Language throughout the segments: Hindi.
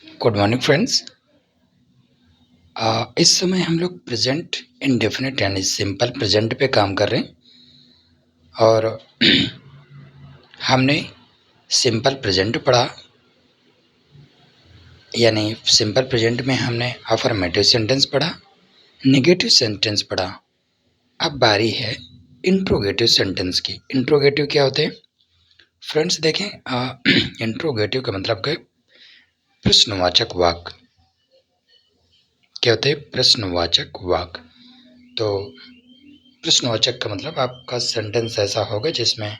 Good morning friends. इस समय हम लोग प्रेजेंट इंडेफिनिट यानी सिंपल प्रेजेंट पे काम कर रहे हैं और हमने सिंपल प्रेजेंट पढ़ा, यानी सिंपल प्रेजेंट में हमने अफर्मेटिव सेंटेंस पढ़ा, नेगेटिव सेंटेंस पढ़ा। अब बारी है इंट्रोगेटिव सेंटेंस की। इंट्रोगेटिव क्या होते हैं फ्रेंड्स? देखें, इंट्रोगेटिव का मतलब है प्रश्नवाचक वाक्य। क्या होते हैं? प्रश्नवाचक वाक्य। तो प्रश्नवाचक का मतलब आपका सेंटेंस ऐसा होगा जिसमें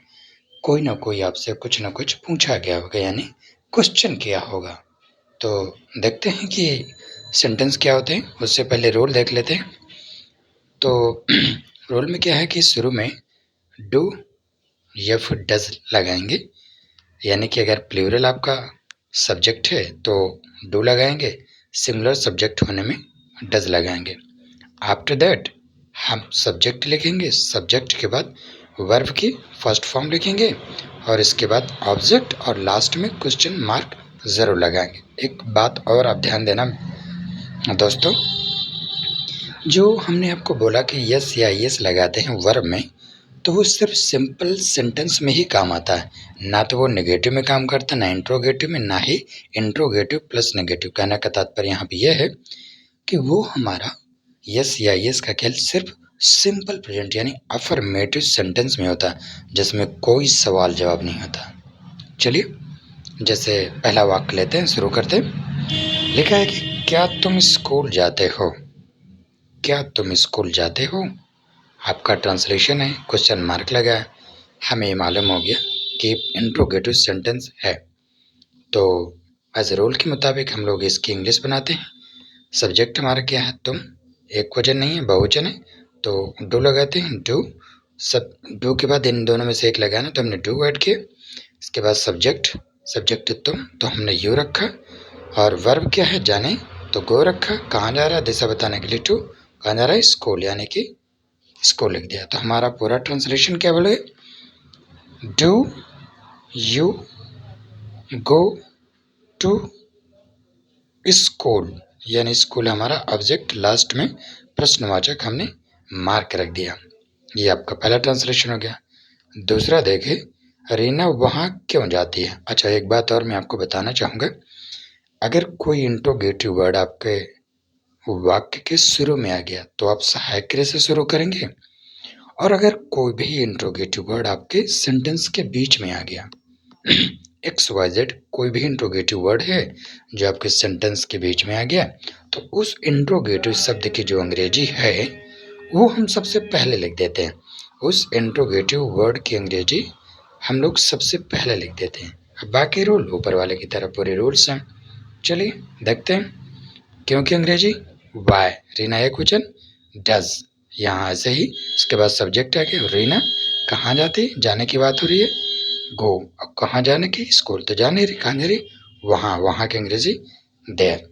कोई ना कोई आपसे कुछ ना कुछ पूछा गया होगा, यानी क्वेश्चन किया होगा। तो देखते हैं कि सेंटेंस क्या होते हैं। उससे पहले रूल देख लेते हैं। तो रूल में क्या है कि शुरू में डू या फिर डज लगाएंगे, यानी कि अगर प्लूरल आपका सब्जेक्ट है तो डू लगाएंगे, सिंगुलर सब्जेक्ट होने में डज लगाएंगे। आफ्टर दैट हम सब्जेक्ट लिखेंगे, सब्जेक्ट के बाद वर्ब की फर्स्ट फॉर्म लिखेंगे और इसके बाद ऑब्जेक्ट और लास्ट में क्वेश्चन मार्क ज़रूर लगाएंगे। एक बात और आप ध्यान देना दोस्तों, जो हमने आपको बोला कि यस या यस लगाते हैं वर्ब में, तो वो सिर्फ सिंपल सेंटेंस में ही काम आता है, ना तो वो नेगेटिव में काम करता, ना इंट्रोगेटिव में, ना ही इंट्रोगेटिव प्लस नेगेटिव। कहने का तात्पर्य यहाँ पे यह है कि वो हमारा यस या यस का खेल सिर्फ सिंपल प्रेजेंट यानी अफर्मेटिव सेंटेंस में होता है, जिसमें कोई सवाल जवाब नहीं होता। चलिए, जैसे पहला वाक्य लेते हैं, शुरू करते हैं। लिखा है कि क्या तुम स्कूल जाते हो? क्या तुम स्कूल जाते हो? आपका ट्रांसलेशन है, क्वेश्चन मार्क लगा है। हमें ये मालूम हो गया कि इंट्रोगेटिव सेंटेंस है। तो एज रूल के मुताबिक हम लोग इसकी इंग्लिश बनाते हैं। सब्जेक्ट हमारा क्या है? तुम। एक वचन नहीं है, बहुवचन है, तो डू लगाते हैं। डू, सब डू के बाद इन दोनों में से एक लगाना, तो हमने डू ऐड किया। इसके बाद सब्जेक्ट, सब्जेक्ट तुम, तो हमने यू रखा। और वर्ब क्या है? जाने, तो गो रखा। कहाँ जा रहा है? दिशा बताने के लिए टू। कहाँ जा रहा है? स्कूल, यानी कि स्कूल लिख दिया। तो हमारा पूरा ट्रांसलेशन क्या बोले? Do you go to school, यानी स्कूल हमारा ऑब्जेक्ट, लास्ट में प्रश्नवाचक हमने मार्क रख दिया। ये आपका पहला ट्रांसलेशन हो गया। दूसरा देखे, रीना वहाँ क्यों जाती है? अच्छा, एक बात और मैं आपको बताना चाहूँगा। अगर कोई इंट्रोगेटिव वर्ड आपके वाक्य के शुरू में आ गया तो आप सहायक क्रिया से शुरू करेंगे, और अगर कोई भी इंट्रोगेटिव वर्ड आपके सेंटेंस के बीच में आ गया, एक्स वाई जेड कोई भी इंट्रोगेटिव वर्ड है जो आपके सेंटेंस के बीच में आ गया, तो उस इंट्रोगेटिव शब्द की जो अंग्रेजी है वो हम सबसे पहले लिख देते हैं। उस इंट्रोगेटिव वर्ड की अंग्रेजी हम लोग सबसे पहले लिख देते हैं। अब बाकी रूल ऊपर वाले की तरह पूरे रूल्स हैं। चलिए देखते हैं। क्योंकि अंग्रेजी वाई, रीना एक वचन, डज यहाँ ऐसे ही, इसके बाद सब्जेक्ट है कि रीना कहाँ जाती, जाने की बात हो रही है। गो, अब कहाँ जाने की? स्कूल, तो जाने रही, कहाँ जा रही? वहाँ, वहाँ की अंग्रेजी देयर।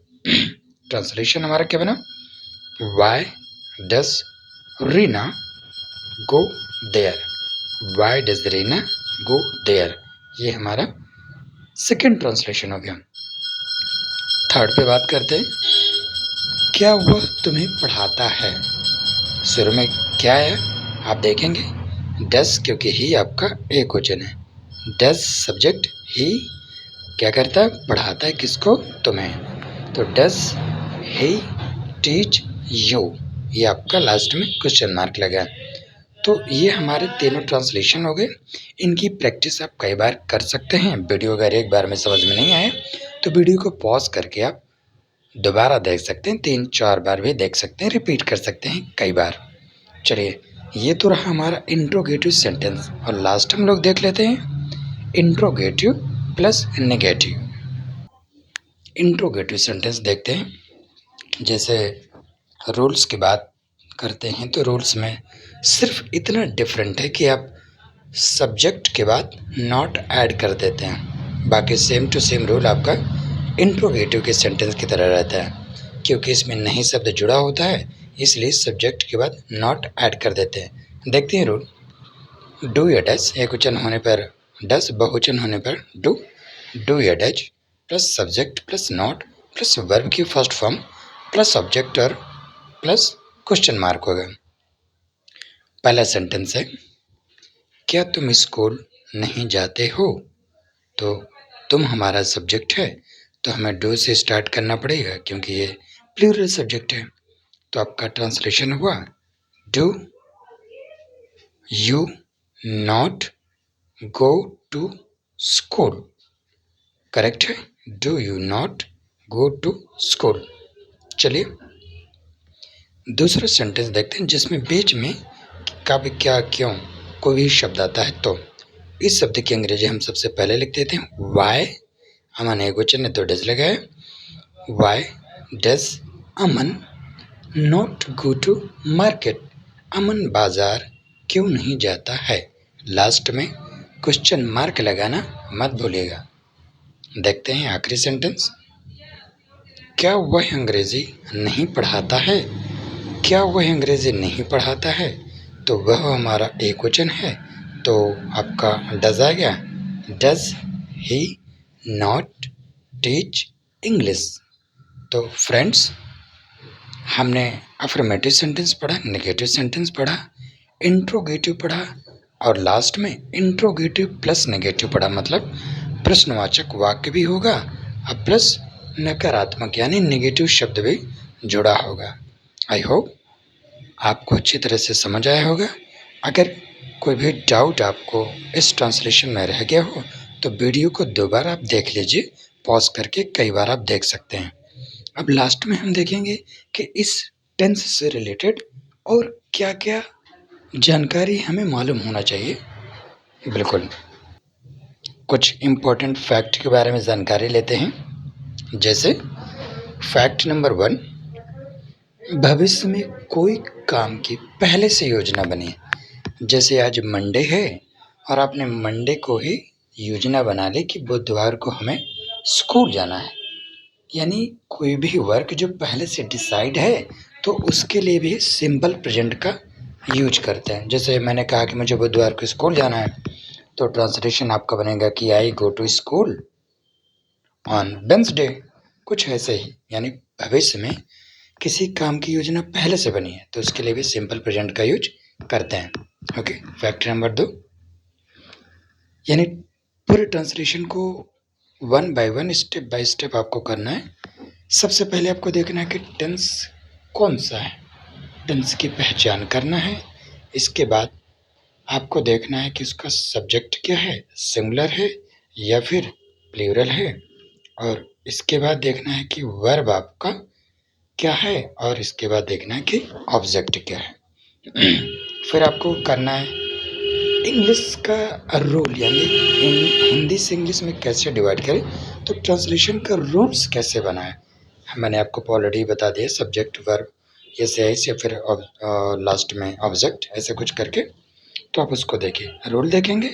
ट्रांसलेशन हमारा क्या बना? Why does Reena go there? Why does Reena go there? ये हमारा सेकेंड ट्रांसलेशन हो गया। थर्ड पे बात करते हैं। क्या वह तुम्हें पढ़ाता है? शुरू में क्या है आप देखेंगे? डस, क्योंकि ही आपका एक वचन है। डस सब्जेक्ट, ही क्या करता है? पढ़ाता है किसको? तुम्हें। तो डस ही टीच यू, ये आपका लास्ट में क्वेश्चन मार्क लगा। तो ये हमारे तीनों ट्रांसलेशन हो गए। इनकी प्रैक्टिस आप कई बार कर सकते हैं। वीडियो अगर एक बार में समझ में नहीं आए तो वीडियो को पॉज करके आप दोबारा देख सकते हैं, 3-4 बार भी देख सकते हैं, रिपीट कर सकते हैं कई बार। चलिए, ये तो रहा हमारा इंट्रोगेटिव सेंटेंस, और लास्ट हम लोग देख लेते हैं interrogative plus negative. Interrogative sentence देखते हैं। जैसे रूल्स की बात करते हैं तो रूल्स में सिर्फ इतना डिफरेंट है कि आप सब्जेक्ट के बाद नॉट ऐड कर देते हैं। बाकी सेम टू सेम रूल आपका इंट्रोगेटिव के सेंटेंस की तरह रहता है। क्योंकि इसमें नहीं शब्द जुड़ा होता है, इसलिए सब्जेक्ट के बाद नॉट ऐड कर देते हैं। देखते हैं रूल। डू या डज, एक वचन होने पर डज, बहुवचन होने पर डू। डू या does plus subject plus not plus verb की फर्स्ट फॉर्म प्लस ऑब्जेक्ट और प्लस क्वेश्चन मार्क होगा। पहला सेंटेंस है, क्या तुम स्कूल नहीं जाते हो? तो तुम हमारा सब्जेक्ट है, तो हमें डू से स्टार्ट करना पड़ेगा क्योंकि ये प्लूरल सब्जेक्ट है। तो आपका ट्रांसलेशन हुआ, do you not go to school. Correct है, do you not go to school. चलिए दूसरा सेंटेंस देखते हैं जिसमें बीच में कब क्या क्यों कोई भी शब्द आता है। तो इस शब्द की अंग्रेजी हम सबसे पहले लिख देते हैं वाई। अमन एक वचन है तो डज लगा है। Why does Aman not go to market? अमन बाजार क्यों नहीं जाता है? लास्ट में क्वेश्चन मार्क लगाना मत भूलिएगा। देखते हैं आखिरी सेंटेंस, क्या वह अंग्रेजी नहीं पढ़ाता है? क्या वह अंग्रेजी नहीं पढ़ाता है? तो वह हमारा एक वचन है, तो आपका डज आ गया। Does he not teach English? तो फ्रेंड्स, हमने अफर्मेटिव सेंटेंस पढ़ा, नेगेटिव सेंटेंस पढ़ा, इंट्रोगेटिव पढ़ा और लास्ट में इंट्रोगेटिव प्लस नेगेटिव पढ़ा। मतलब प्रश्नवाचक वाक्य भी होगा और प्लस नकारात्मक यानी नेगेटिव शब्द भी जुड़ा होगा। आई होप आपको अच्छी तरह से समझ आया होगा। अगर कोई भी डाउट आपको इस ट्रांसलेशन में रह गया हो तो वीडियो को दोबारा आप देख लीजिए, पॉज करके कई बार आप देख सकते हैं। अब लास्ट में हम देखेंगे कि इस टेंस से रिलेटेड और क्या क्या जानकारी हमें मालूम होना चाहिए। बिल्कुल, कुछ इम्पोर्टेंट फैक्ट के बारे में जानकारी लेते हैं। जैसे फैक्ट नंबर 1, भविष्य में कोई काम की पहले से योजना बनी। जैसे आज मंडे है और आपने मंडे को ही योजना बना ली कि बुधवार को हमें स्कूल जाना है, यानी कोई भी वर्क जो पहले से डिसाइड है तो उसके लिए भी सिंपल प्रेजेंट का यूज करते हैं। जैसे मैंने कहा कि मुझे बुधवार को स्कूल जाना है, तो ट्रांसलेशन आपका बनेगा कि I go to school on Wednesday. कुछ ऐसे ही, यानी भविष्य में किसी काम की योजना पहले से बनी है तो उसके लिए भी सिंपल प्रेजेंट का यूज करते हैं। ओके, फैक्ट नंबर 2, यानी पूरे ट्रांसलेशन को one by one step by step आपको करना है। सबसे पहले आपको देखना है कि टेंस कौन सा है, टेंस की पहचान करना है। इसके बाद आपको देखना है कि उसका सब्जेक्ट क्या है, सिंगुलर है या फिर प्लूरल है, और इसके बाद देखना है कि वर्ब आपका क्या है, और इसके बाद देखना है कि ऑब्जेक्ट क्या है। फिर आपको करना है इंग्लिश का रूल, यानी हिंदी से इंग्लिश में कैसे डिवाइड करें, तो ट्रांसलेशन का रूल्स कैसे बनाएं। मैंने आपको ऑलरेडी बता दिया, सब्जेक्ट वर्ब ऐसे या फिर लास्ट में ऑब्जेक्ट ऐसे कुछ करके, तो आप उसको देखिए, रूल देखेंगे